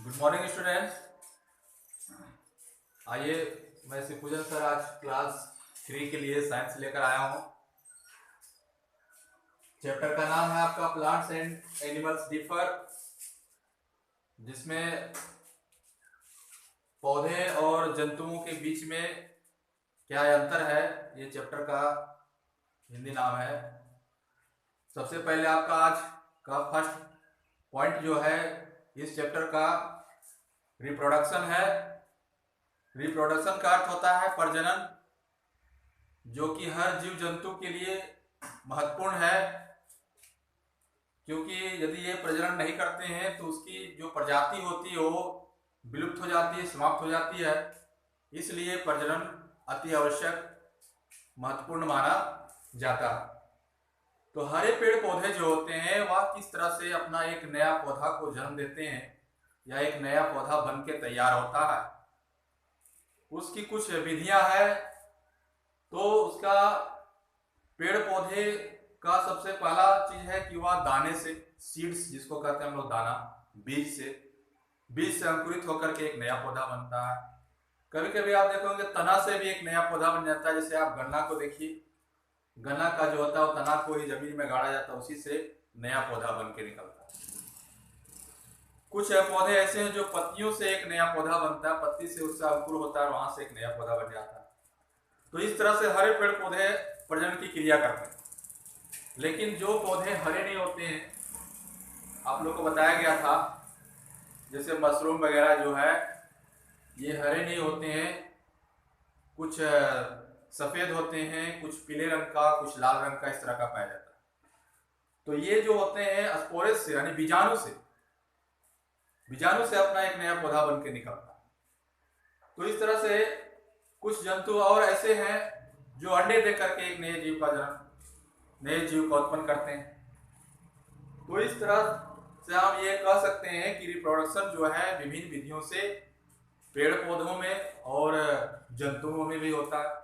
Good morning students. आइए, मैं Shivpujan sir आज क्लास 3 के लिए साइंस लेकर आया हूँ। चैप्टर का नाम है आपका प्लांट्स एंड एनिमल्स डिफर, जिसमें पौधे और जंतुओं के बीच में क्या अंतर है, ये चैप्टर का हिंदी नाम है। सबसे पहले आपका आज का फर्स्ट पॉइंट जो है इस चैप्टर का रिप्रोडक्शन है। रिप्रोडक्शन का अर्थ होता है प्रजनन, जो कि हर जीव जंतु के लिए महत्वपूर्ण है, क्योंकि यदि ये प्रजनन नहीं करते हैं तो उसकी जो प्रजाति होती है वो विलुप्त हो जाती है, समाप्त हो जाती है। इसलिए प्रजनन अति आवश्यक महत्वपूर्ण माना जाता है। तो हरे पेड़ पौधे जो होते हैं वह किस तरह से अपना एक नया पौधा को जन्म देते हैं या एक नया पौधा बन के तैयार होता है, उसकी कुछ विधियां हैं। तो उसका पेड़ पौधे का सबसे पहला चीज है कि वह दाने से, सीड्स जिसको कहते हैं हम लोग, दाना, बीज से अंकुरित होकर के एक नया पौधा बनता है। कभी कभी आप देखोगे तना से भी एक नया पौधा बन जाता है। जैसे आप गन्ना को देखिए, गन्ना का जो होता है वो तना को ही जमीन में गाड़ा जाता है, उसी से नया पौधा बन के निकलता है। कुछ पौधे ऐसे हैं जो पत्तियों से एक नया पौधा बनता है, पत्ती से उससे अंकुर होता है, वहां से एक नया पौधा बन जाता है। तो इस तरह से हरे पेड़ पौधे प्रजनन की क्रिया करते हैं। लेकिन जो पौधे हरे नहीं होते हैं, आप लोग को बताया गया था, जैसे मशरूम वगैरह जो है ये हरे नहीं होते हैं, कुछ सफेद होते हैं, कुछ पीले रंग का, कुछ लाल रंग का, इस तरह का पाया जाता है। तो ये जो होते हैं स्पोरेस से, यानी बीजाणु से अपना एक नया पौधा बन के निकलता है। तो इस तरह से कुछ जंतु और ऐसे हैं जो अंडे दे करके एक नए जीव का जन्म, नए जीव का उत्पन्न करते हैं। तो इस तरह से हम ये कह सकते हैं कि रिप्रोडक्शन जो है विभिन्न विधियों से पेड़ पौधों में और जंतुओं में भी होता है।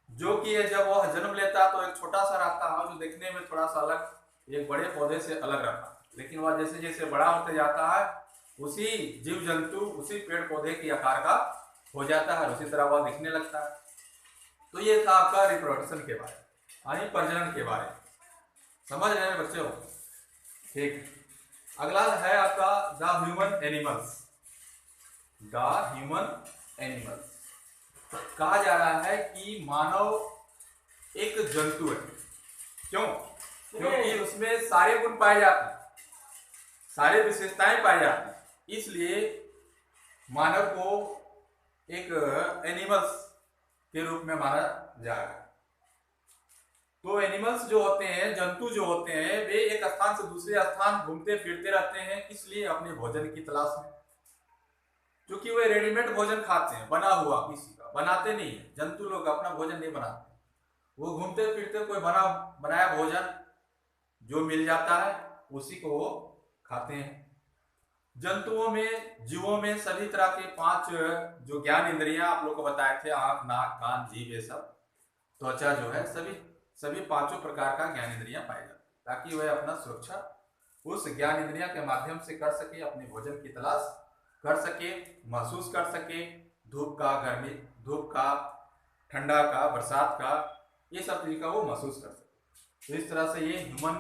जो कि जब वह जन्म लेता है तो एक छोटा सा रहता है जो देखने में थोड़ा सा अलग, एक बड़े पौधे से अलग रहता है। लेकिन वह जैसे जैसे बड़ा होते जाता है उसी जीव जंतु, उसी पेड़ पौधे के आकार का हो जाता है, उसी तरह वह दिखने लगता है। तो ये था आपका रिप्रोडक्शन के बारे में, यानी प्रजनन के बारे में। समझ रहे हैं बच्चों? ठीक। अगला है आपका the human animals. The human animals कहा जा रहा है कि मानव एक जंतु है। क्यों? क्योंकि उसमें सारे गुण पाए जाते हैं, सारे विशेषताएं पाई जाती हैं, इसलिए मानव को एक एनिमल्स के रूप में माना जा रहा है। तो एनिमल्स जो होते हैं, जंतु जो होते हैं, वे एक स्थान से दूसरे स्थान घूमते फिरते रहते हैं, इसलिए अपने भोजन की तलाश में। क्योंकि वे रेडीमेड भोजन खाते हैं, बना हुआ, किसी का बनाते नहीं है। जंतु लोग अपना भोजन नहीं बनाते, वो घूमते फिरते कोई बनाया भोजन जो मिल जाता है उसी को वो खाते हैं। जंतुओं में, जीवों में सभी तरह के 5 जो ज्ञान इंद्रियां आप लोग को बताए थे, आंख, नाक, कान, जीभ, ये सब, त्वचा जो है, सभी 5 प्रकार का ज्ञान इंद्रियां पाए जाते हैं, ताकि वह अपना सुरक्षा उस ज्ञान इंद्रिया के माध्यम से कर सके, अपने भोजन की तलाश कर सके, महसूस कर सके, धूप का, गर्मी, धूप का, ठंडा का, बरसात का, ये सब चीज का वो महसूस कर सके। तो इस तरह से ये ह्यूमन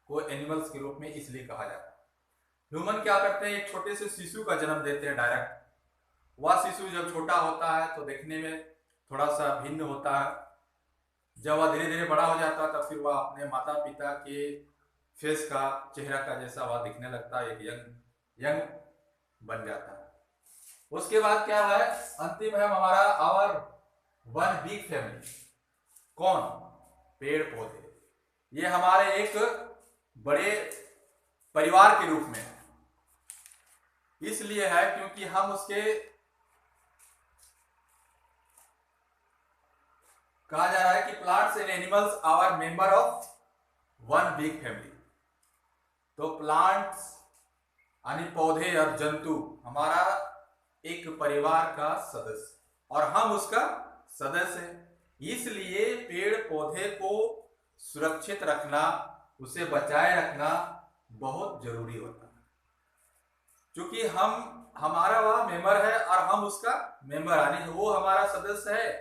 को एनिमल्स के रूप में इसलिए कहा जाता है। ह्यूमन क्या करते हैं, एक छोटे से शिशु का जन्म देते हैं डायरेक्ट। वह शिशु जब छोटा होता है तो देखने में थोड़ा सा भिन्न होता है। जब वह धीरे धीरे बड़ा हो जाता है तब फिर वह अपने माता पिता के फेस का, चेहरा का जैसा वह दिखने लगता है, एक यंग बन जाता है। उसके बाद क्या है, अंतिम है हमारा आवर वन बिग फैमिली। कौन? पेड़ पौधे। ये हमारे एक बड़े परिवार के रूप में है। इसलिए है क्योंकि हम उसके, कहा जा रहा है कि plants and animals our member of one big family. तो प्लांट्स यानी पौधे और जंतु हमारा एक परिवार का सदस्य, और हम उसका सदस्य हैं। इसलिए पेड़ पौधे को सुरक्षित रखना, उसे बचाए रखना बहुत जरूरी होता है। क्योंकि हमारा वह मेंबर है और हम उसका मेंबर, यानी वो हमारा सदस्य है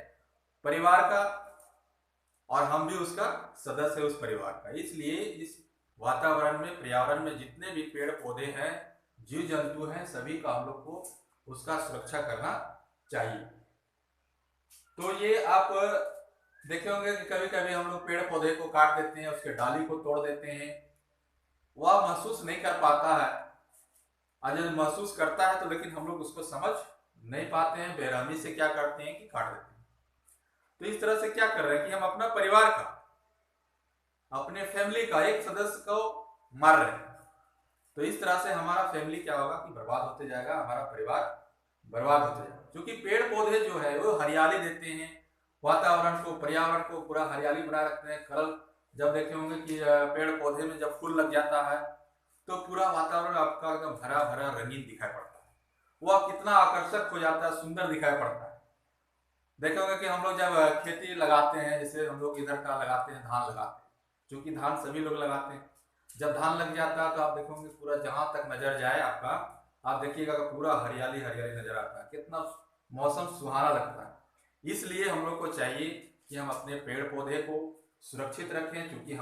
परिवार का और हम भी उसका सदस्य है उस परिवार का। इसलिए इस वातावरण में, पर्यावरण में जितने भी पेड़ पौधे हैं, जीव जंतु हैं, सभी का हम लोग को उसका सुरक्षा करना चाहिए। तो ये आप देखे होंगे कि कभी कभी हम लोग पेड़ पौधे को काट देते हैं, उसके डाली को तोड़ देते हैं, वह महसूस नहीं कर पाता है। और जब महसूस करता है तो लेकिन हम लोग उसको समझ नहीं पाते हैं, बेरहमी से क्या करते हैं कि काट देते हैं। तो इस तरह से क्या कर रहे हैं कि हम अपना परिवार का, अपने फैमिली का एक सदस्य को मार रहे हैं। तो इस तरह से हमारा फैमिली क्या होगा कि बर्बाद होते जाएगा, हमारा परिवार बर्बाद होते जाएगा। क्योंकि पेड़ पौधे जो है वो हरियाली देते हैं, वातावरण को, पर्यावरण को पूरा हरियाली बनाए रखते हैं। कल जब देखे होंगे कि पेड़ पौधे में जब फूल लग जाता है तो पूरा वातावरण आपका एकदम हरा भरा रंगीन दिखाई पड़ता है, वह कितना आकर्षक हो जाता है, सुंदर दिखाई पड़ता है। देखे होंगे कि हम लोग जब खेती लगाते हैं, जैसे हम लोग इधर का लगाते हैं, धान लगाते हैं, क्योंकि धान सभी लोग लगाते हैं। जब धान लग जाता है तो आप देखोगे पूरा जहां तक नजर जाए आपका, आप देखिएगा कि पूरा हरियाली हरियाली नजर आता है, कितना मौसम सुहाना लगता है। इसलिए हम लोग को चाहिए कि हम अपने पेड़ पौधे को सुरक्षित रखें, क्योंकि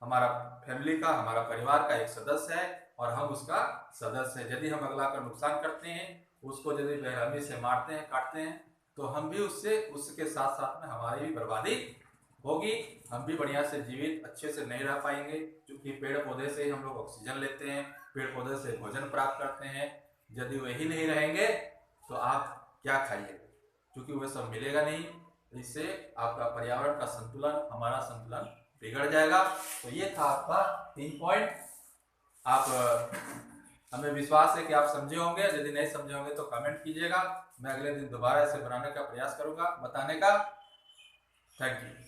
हमारा फैमिली का, हमारा परिवार का एक सदस्य है और हम उसका सदस्य है। यदि हम अगला का नुकसान करते हैं, उसको यदि बेरहमी से मारते हैं, काटते हैं, तो हम भी उसके साथ साथ में हमारी भी बर्बादी होगी। हम भी बढ़िया से जीवित अच्छे से नहीं रह पाएंगे, क्योंकि पेड़ पौधे से ही हम लोग ऑक्सीजन लेते हैं, पेड़ पौधे से भोजन प्राप्त करते हैं। यदि वही नहीं रहेंगे तो आप क्या खाइए, क्योंकि वह सब मिलेगा नहीं। इससे आपका पर्यावरण का संतुलन, हमारा संतुलन बिगड़ जाएगा। तो ये था आपका 3 पॉइंट। आप हमें विश्वास है कि आप समझे होंगे, यदि नहीं समझे होंगे तो कमेंट कीजिएगा, मैं अगले दिन दोबारा इसे बनाने का प्रयास करूंगा, बताने का। Thank you.